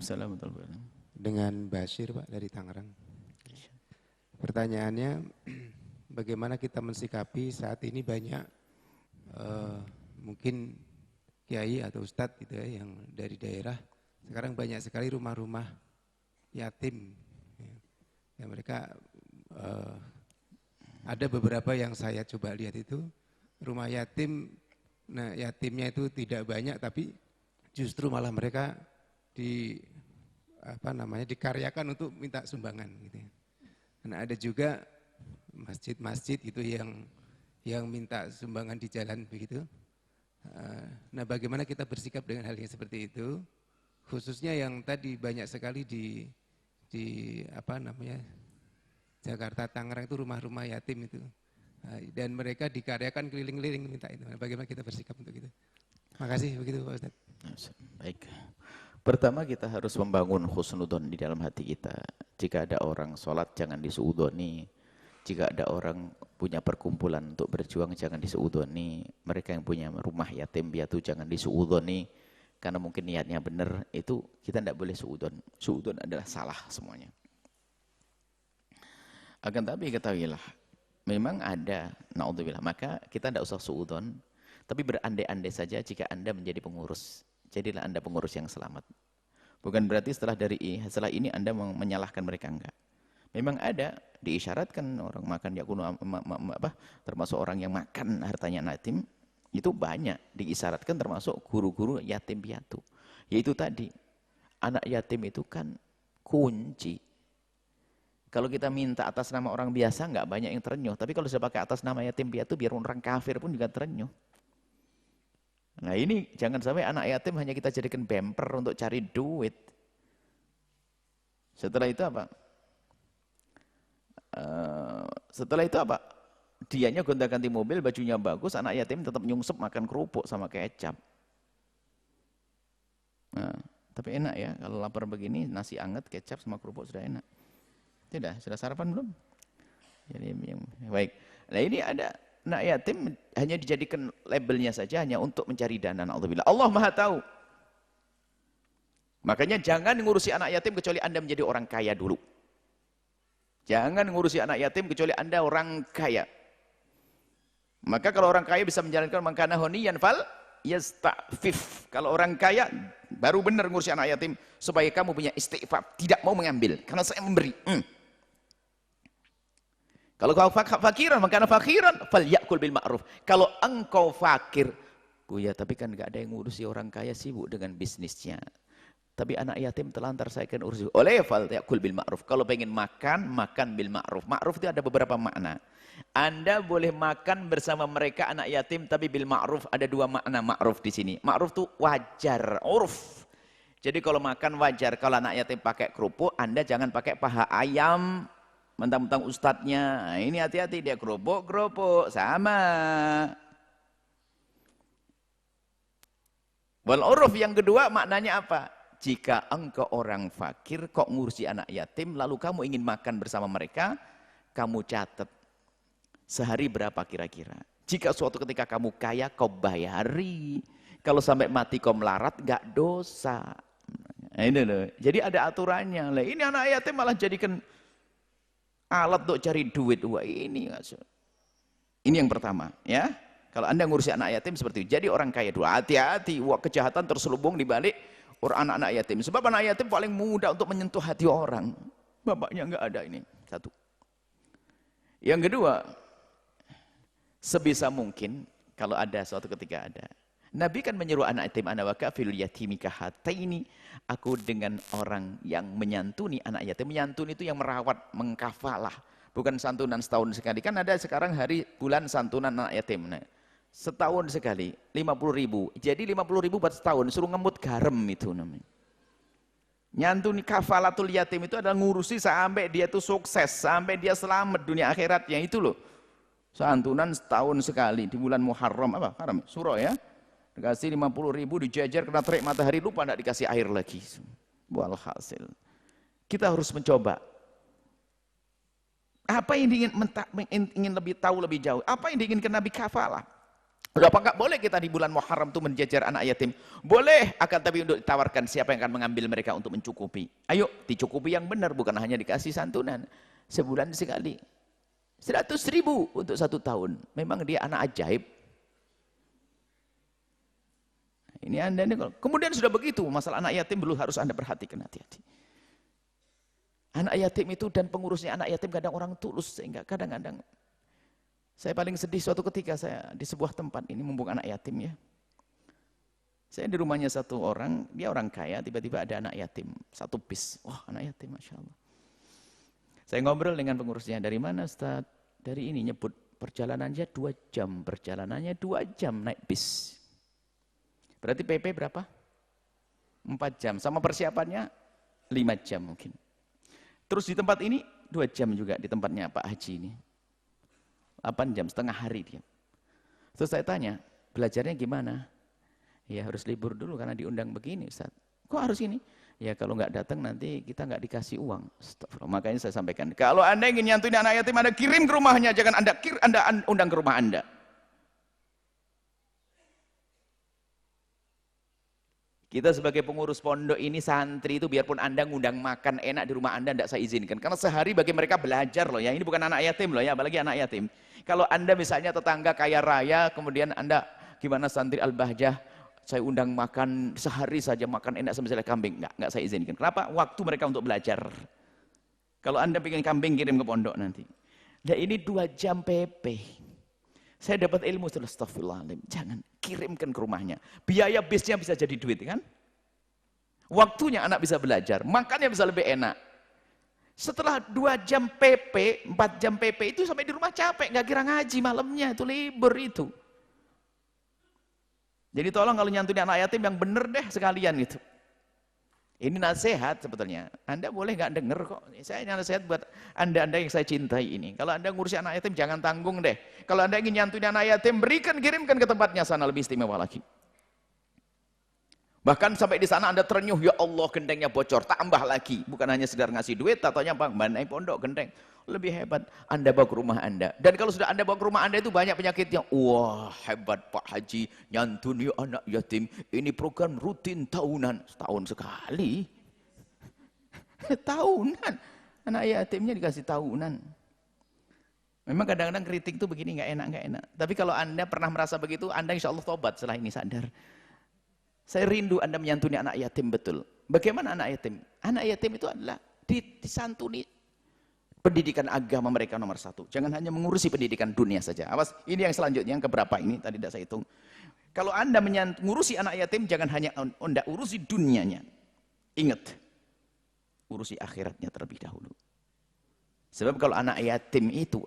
Waalaikumsalam warahmatullahi wabarakatuh. Dengan Bashir Pak dari Tangerang. Pertanyaannya, bagaimana kita mensikapi saat ini banyak mungkin kiai atau ustadz gitu ya, yang dari daerah, sekarang banyak sekali rumah-rumah yatim. Ya, mereka ada beberapa yang saya coba lihat itu rumah yatim, nah yatimnya itu tidak banyak tapi justru malah mereka dikaryakan untuk minta sumbangan gitu ya. Karena ada juga masjid-masjid itu yang minta sumbangan di jalan begitu. Nah, bagaimana kita bersikap dengan hal yang seperti itu? Khususnya yang tadi banyak sekali di Jakarta, Tangerang itu rumah-rumah yatim itu. Dan mereka dikaryakan keliling-keliling minta itu. Bagaimana kita bersikap untuk itu? Makasih begitu Pak Ustadz. Baik. Pertama kita harus membangun husnudon di dalam hati kita. Jika ada orang sholat jangan disuudoni. Jika ada orang punya perkumpulan untuk berjuang jangan disuudoni. Mereka yang punya rumah yatim piatu jangan disuudoni. Karena mungkin niatnya benar, itu kita tidak boleh suudon. Suudon adalah salah semuanya. Akan tapi ketahuilah, memang ada, na'udzubillah, maka kita tidak usah suudon, tapi berandai-andai saja jika Anda menjadi pengurus. Jadilah Anda pengurus yang selamat. Bukan berarti setelah ini Anda menyalahkan mereka, enggak. Memang ada, diisyaratkan orang makan yakunu termasuk orang yang makan hartanya yatim, itu banyak diisyaratkan termasuk guru-guru yatim piatu. Yaitu tadi, anak yatim itu kan kunci. Kalau kita minta atas nama orang biasa enggak banyak yang terenyuh, tapi kalau sudah pakai atas nama yatim piatu biar orang kafir pun juga terenyuh. Nah ini jangan sampai anak yatim hanya kita jadikan bemper untuk cari duit. Setelah itu apa? Dianya gonta-ganti mobil, bajunya bagus, anak yatim tetap nyungsep makan kerupuk sama kecap. Nah, tapi enak ya, kalau lapar begini, nasi anget, kecap sama kerupuk sudah enak. Tidak, sudah sarapan belum? Jadi, baik. Nah ini ada anak yatim hanya dijadikan labelnya saja hanya untuk mencari dana. Na'udzubillah. Allah Maha tahu. Makanya jangan ngurusi anak yatim kecuali Anda menjadi orang kaya dulu. Jangan ngurusi anak yatim kecuali Anda orang kaya. Maka kalau orang kaya bisa menjalankan mangkana honiyan fal yasta'fif. Kalau orang kaya baru benar ngurusi anak yatim supaya kamu punya istighfar, tidak mau mengambil karena saya memberi. Kalau kau fakiran, maka fakiran fal yakul bil ma'ruf. Kalau engkau fakir, ya tapi kan enggak ada yang ngurusi orang kaya, sibuk dengan bisnisnya. Tapi anak yatim telantar saya kan urus. Oleh fal yakul bil ma'ruf. Kalau pengen makan, makan bil ma'ruf. Ma'ruf itu ada beberapa makna. Anda boleh makan bersama mereka anak yatim, tapi bil ma'ruf ada dua makna ma'ruf di sini. Ma'ruf itu wajar, uruf. Jadi kalau makan wajar, kalau anak yatim pakai kerupuk, Anda jangan pakai paha ayam. Mentang-mentang ustadznya, nah, ini hati-hati dia kerupuk sama. Wal uruf yang kedua maknanya apa? Jika engkau orang fakir kok ngurusi anak yatim lalu kamu ingin makan bersama mereka, kamu catat sehari berapa kira-kira. Jika suatu ketika kamu kaya kau bayari. Kalau sampai mati kau melarat enggak dosa. Nah, ini loh. Jadi ada aturannya. Lah ini anak yatim malah jadikan alat untuk cari duit. Wah ini yang pertama ya. Kalau Anda ngurusi anak yatim seperti itu, jadi orang kaya dulu hati-hati. Wah kejahatan terselubung di balik orang anak-anak yatim. Sebab anak yatim paling mudah untuk menyentuh hati orang. Bapaknya enggak ada ini. Satu. Yang kedua, sebisa mungkin kalau ada suatu ketika ada. Nabi kan menyuruh anak yatim, ana wa kafilul yatimi kahataini. Aku dengan orang yang menyantuni anak yatim. Menyantuni itu yang merawat, mengkafalah. Bukan santunan setahun sekali. Kan ada sekarang hari bulan santunan anak yatim. Nah, setahun sekali, 50.000. Jadi 50.000 buat setahun, suruh ngemut garam itu namanya. Nyantuni kafalatul yatim itu adalah ngurusi sampai dia itu sukses, sampai dia selamat dunia akhiratnya itu loh. Santunan setahun sekali di bulan Muharram apa? Haram, surah ya. Dikasih 50.000 dijajar kena terik matahari lupa tidak dikasih air lagi. Walhasil kita harus mencoba. Apa yang ingin lebih tahu lebih jauh? Apa yang diinginkan Nabi kafalah? Apa enggak boleh kita di bulan Muharram itu menjajar anak yatim? Boleh, akan tapi untuk ditawarkan siapa yang akan mengambil mereka untuk mencukupi. Ayo, dicukupi yang benar, bukan hanya dikasih santunan. Sebulan sekali. 100.000 untuk 1 tahun. Memang dia anak ajaib. Ini Anda ini, kemudian sudah begitu, masalah anak yatim belum harus Anda perhatikan, hati-hati. Anak yatim itu dan pengurusnya anak yatim kadang orang tulus, sehingga kadang-kadang saya paling sedih suatu ketika saya di sebuah tempat ini mumpung anak yatim ya. Saya di rumahnya satu orang, dia orang kaya, tiba-tiba ada anak yatim, 1 bis. Wah, anak yatim, Masya Allah. Saya ngobrol dengan pengurusnya, dari mana Ustaz? Dari ini, nyebut perjalanannya 2 jam, perjalanannya 2 jam naik bis. Berarti PP berapa? 4 jam, sama persiapannya 5 jam mungkin. Terus di tempat ini 2 jam juga, di tempatnya Pak Haji ini. 8 jam, setengah hari dia. Terus saya tanya, belajarnya gimana? Ya harus libur dulu karena diundang begini Ustaz. Kok harus ini? Ya kalau nggak datang nanti kita nggak dikasih uang. Astagfirullah. Makanya saya sampaikan, kalau Anda ingin nyantuin anak yatim, Anda kirim ke rumahnya, jangan Anda undang ke rumah Anda. Kita sebagai pengurus pondok ini, santri itu biarpun Anda ngundang makan enak di rumah Anda, tidak saya izinkan. Karena sehari bagi mereka belajar loh ya, ini bukan anak yatim loh ya, apalagi anak yatim. Kalau Anda misalnya tetangga kaya raya, kemudian Anda gimana santri Al-Bahjah, saya undang makan sehari saja makan enak sama misalnya kambing, enggak saya izinkan. Kenapa? Waktu mereka untuk belajar. Kalau Anda pengen kambing kirim ke pondok nanti. Dan ini 2 jam PP. Saya dapat ilmu, astagfirullahaladzim, jangan kirimkan ke rumahnya. Biaya bisnya bisa jadi duit kan? Waktunya anak bisa belajar, makannya bisa lebih enak. Setelah 2 jam PP, 4 jam PP itu sampai di rumah capek, nggak kira ngaji malamnya, itu libur itu. Jadi tolong kalau nyantuin anak yatim yang bener deh sekalian gitu. Ini nasihat sebetulnya. Anda boleh nggak denger kok. Saya nasihat buat Anda-anda yang saya cintai ini. Kalau Anda ngurusi anak yatim jangan tanggung deh. Kalau Anda ingin nyantuin anak yatim, kirimkan ke tempatnya sana, lebih istimewa lagi. Bahkan sampai di sana Anda terenyuh, ya Allah gendengnya bocor, tambah lagi. Bukan hanya sekedar ngasih duit, tatonya bang, naik pondok gendeng. Lebih hebat, Anda bawa ke rumah Anda. Dan kalau sudah Anda bawa ke rumah Anda itu banyak penyakitnya. Wah hebat Pak Haji, nyantuni anak yatim. Ini program rutin tahunan. Setahun sekali. Tahunan. Anak yatimnya dikasih tahunan. Memang kadang-kadang kritik itu begini, nggak enak. Tapi kalau Anda pernah merasa begitu, Anda insya Allah tobat setelah ini sadar. Saya rindu Anda menyantuni anak yatim betul. Bagaimana anak yatim? Anak yatim itu adalah disantuni. Pendidikan agama mereka nomor 1. Jangan hanya mengurusi pendidikan dunia saja. Awas, ini yang selanjutnya, yang keberapa ini, tadi tidak saya hitung. Kalau Anda mengurusi anak yatim, jangan hanya Anda urusi dunianya. Ingat, urusi akhiratnya terlebih dahulu. Sebab kalau anak yatim itu,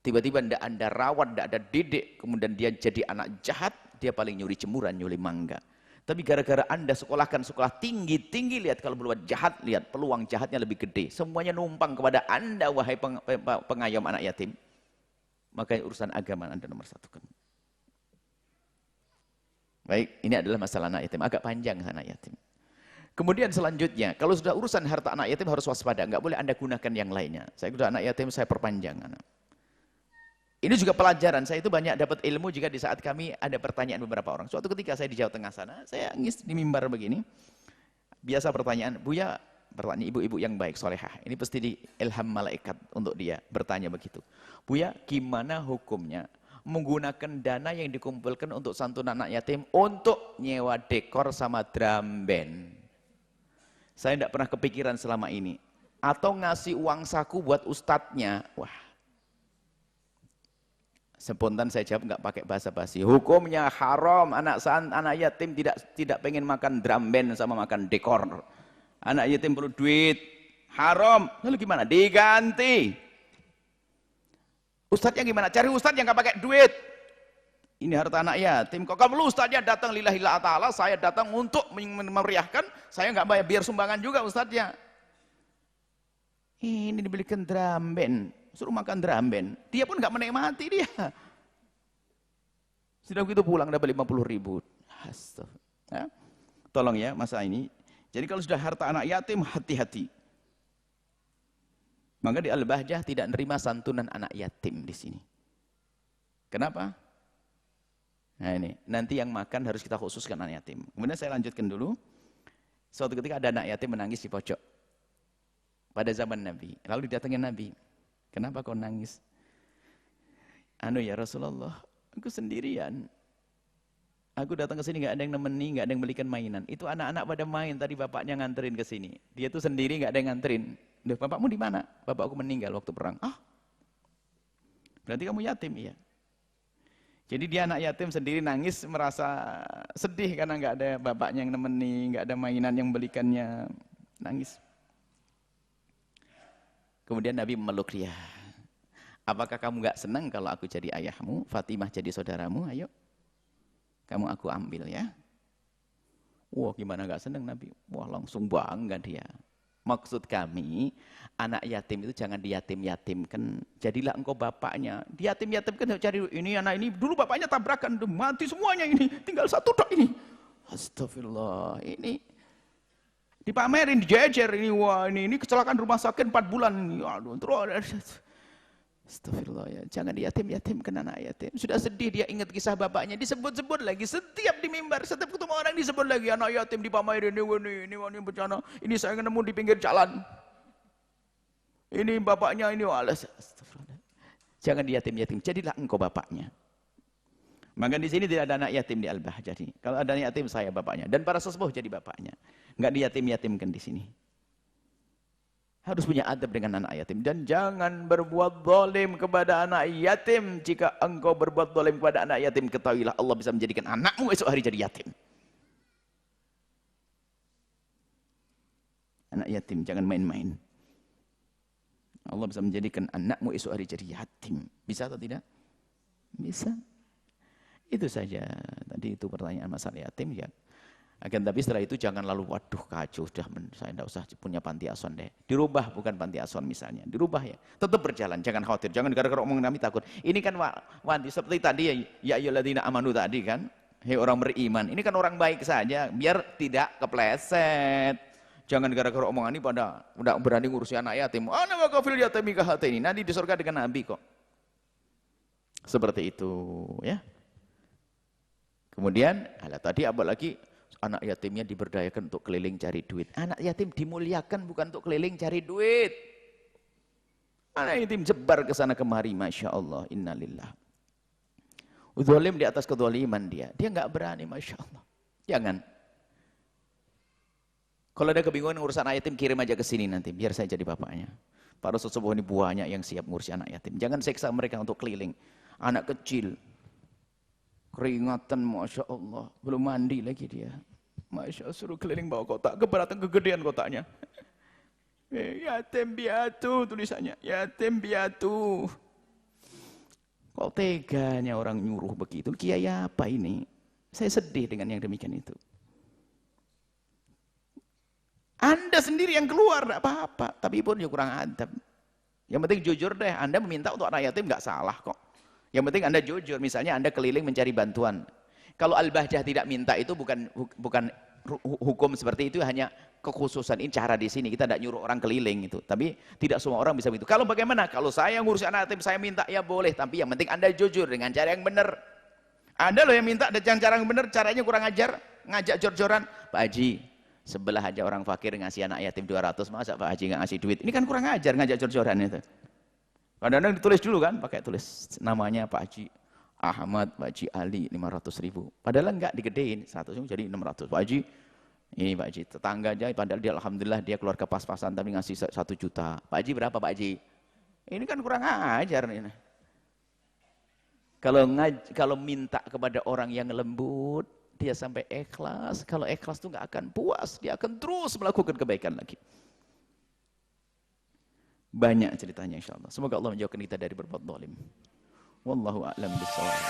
tiba-tiba Anda rawat, tidak ada didik, kemudian dia jadi anak jahat, dia paling nyuri jemuran, nyuri mangga. Tapi gara-gara Anda sekolahkan sekolah tinggi-tinggi, lihat kalau berbuat jahat, lihat peluang jahatnya lebih gede. Semuanya numpang kepada Anda, wahai pengayom anak yatim. Makanya urusan agama Anda nomor 1. Baik, ini adalah masalah anak yatim. Agak panjang anak yatim. Kemudian selanjutnya, kalau sudah urusan harta anak yatim harus waspada. Enggak boleh Anda gunakan yang lainnya. Saya sudah anak yatim, saya perpanjang anak. Ini juga pelajaran, saya itu banyak dapat ilmu jika di saat kami ada pertanyaan beberapa orang. Suatu ketika saya di Jawa Tengah sana, saya ngis di mimbar begini. Biasa pertanyaan, Buya, pertanyaan ibu-ibu yang baik, solehah. Ini pasti di ilham malaikat untuk dia bertanya begitu. Buya, gimana hukumnya menggunakan dana yang dikumpulkan untuk santunan anak yatim untuk nyewa dekor sama drum band? Saya tidak pernah kepikiran selama ini. Atau ngasih uang saku buat ustadznya. Wah. Spontan saya jawab, nggak pakai basa-basi. Hukumnya haram, anak yatim tidak pengen makan drum band sama makan dekor. Anak yatim perlu duit, haram. Lalu gimana? Diganti. Ustadznya gimana? Cari ustadz yang nggak pakai duit. Ini harta anak yatim. Kok kamu ustadznya datang lillahi ta'ala, saya datang untuk memeriahkan, saya nggak bayar, biar sumbangan juga ustadznya. Ini dibelikan drum band. Suruh makan drum band, dia pun nggak menikmati dia. Sudah begitu pulang dapat 50.000. Ya. Tolong ya masa ini. Jadi kalau sudah harta anak yatim, hati-hati. Maka di Al-Bahjah tidak nerima santunan anak yatim di sini. Kenapa? Nah ini, nanti yang makan harus kita khususkan anak yatim. Kemudian saya lanjutkan dulu. Suatu ketika ada anak yatim menangis di pojok. Pada zaman Nabi. Lalu didatangin Nabi. Kenapa kau nangis? Anu ya Rasulullah, aku sendirian. Aku datang ke sini nggak ada yang nemeni, nggak ada yang belikan mainan. Itu anak-anak pada main, tadi bapaknya nganterin ke sini. Dia tuh sendiri nggak ada yang nganterin. Duh, bapakmu di mana? Bapakku meninggal waktu perang. Ah, berarti kamu yatim, iya. Jadi dia anak yatim sendiri nangis, merasa sedih karena nggak ada bapaknya yang nemeni, nggak ada mainan yang belikannya, nangis. Kemudian Nabi memeluk dia. Apakah kamu nggak senang kalau aku jadi ayahmu, Fatimah jadi saudaramu? Ayo, kamu aku ambil ya. Wah, gimana nggak senang Nabi? Wah, langsung bangga dia. Maksud kami, anak yatim itu jangan diyatim-yatimkan. Jadilah engkau bapaknya. Diyatim-yatimkan, cari ini anak ini. Dulu bapaknya tabrakan, mati semuanya ini. Tinggal satu tok ini. Astagfirullah, ini dipamerin, dijejer ini. Wah, ini kecelakaan rumah sakit 4 bulan. Aduh, terus. Astagfirullah ya, jangan diyatim-yatimkan anak yatim. Sudah sedih dia ingat kisah bapaknya, disebut-sebut lagi. Setiap di mimbar, setiap ketemu orang disebut lagi. Anak yatim dipamerin, ini bencana. Ini saya nemu di pinggir jalan. Ini bapaknya, ini walas. Astagfirullah. Jangan diyatim-yatim, jadilah engkau bapaknya. Maka di sini tidak ada anak yatim di Al-Bahjah. Kalau ada anak yatim, saya bapaknya. Dan para sesepuh jadi bapaknya. Enggak diyatim-yatimkan di sini. Harus punya adab dengan anak yatim. Dan jangan berbuat zalim kepada anak yatim. Jika engkau berbuat zalim kepada anak yatim, ketahuilah Allah bisa menjadikan anakmu esok hari jadi yatim. Anak yatim, jangan main-main. Allah bisa menjadikan anakmu esok hari jadi yatim. Bisa atau tidak? Bisa. Itu saja. Tadi itu pertanyaan masalah yatim ya. Akan tapi setelah itu jangan lalu waduh kacau sudah saya tidak usah punya panti asuhan deh. Dirubah bukan panti asuhan misalnya. Dirubah ya. Tetap berjalan, jangan khawatir. Jangan gara-gara omong kami takut. Ini kan wanti seperti tadi ya ayyuhalladzina amanu tadi kan. Hei orang beriman. Ini kan orang baik saja biar tidak kepleset. Jangan gara-gara omongan ini pada udah berani ngurusi anak yatim. Ana wa kafil yatimi kahatini. Nanti di surga dengan Nabi kok. Seperti itu ya. Kemudian tadi apalagi anak yatimnya diberdayakan untuk keliling cari duit. Anak yatim dimuliakan bukan untuk keliling cari duit. Anak yatim jebar ke sana kemari, Masya Allah, innalillah. Zalim di atas kezaliman dia. Dia nggak berani, Masya Allah. Jangan. Kalau ada kebingungan urusan anak yatim, kirim aja ke sini nanti, biar saya jadi bapaknya. Para sesepuh ini banyak yang siap ngurusi anak yatim. Jangan seksa mereka untuk keliling. Anak kecil, keringatan, Masya Allah, belum mandi lagi dia. Masya Allah, suruh keliling bawa kotak, keberatan kegedean kotaknya. Yatim piatu tulisannya, yatim piatu. Kok teganya orang nyuruh begitu? Kiai apa ini? Saya sedih dengan yang demikian itu. Anda sendiri yang keluar, tidak apa-apa, tapi pun ya kurang adab. Yang penting jujur deh, Anda meminta untuk anak yatim nggak salah kok. Yang penting Anda jujur, misalnya Anda keliling mencari bantuan. Kalau Al-Bahjah tidak minta itu bukan hukum seperti itu, hanya kekhususan. Ini cara di sini, kita tidak nyuruh orang keliling itu. Tapi tidak semua orang bisa begitu. Kalau bagaimana? Kalau saya ngurus anak yatim, saya minta, ya boleh. Tapi yang penting Anda jujur dengan cara yang benar. Ada loh yang minta dengan cara yang benar, caranya kurang ajar, ngajak jor-joran. Pak Haji, sebelah aja orang fakir ngasih anak yatim 200, masa Pak Haji nggak ngasih duit? Ini kan kurang ajar, ngajak jor-joran itu. Kadang-kadang ditulis dulu kan, pakai tulis namanya Pak Haji Ahmad, Pak Haji Ali 500.000. Padahal enggak digedein, 100 jadi 600. Pak Haji, ini Pak Haji tetangga aja, padahal dia alhamdulillah dia keluarga pas-pasan tapi ngasih 1 juta. Pak Haji berapa Pak Haji? Ini kan kurang ajar ini. Kalau minta kepada orang yang lembut, dia sampai ikhlas. Kalau ikhlas itu enggak akan puas, dia akan terus melakukan kebaikan lagi. Banyak ceritanya insyaallah. Semoga Allah menjauhkan kita dari berbuat zalim. Wallahu a'lam bishawab.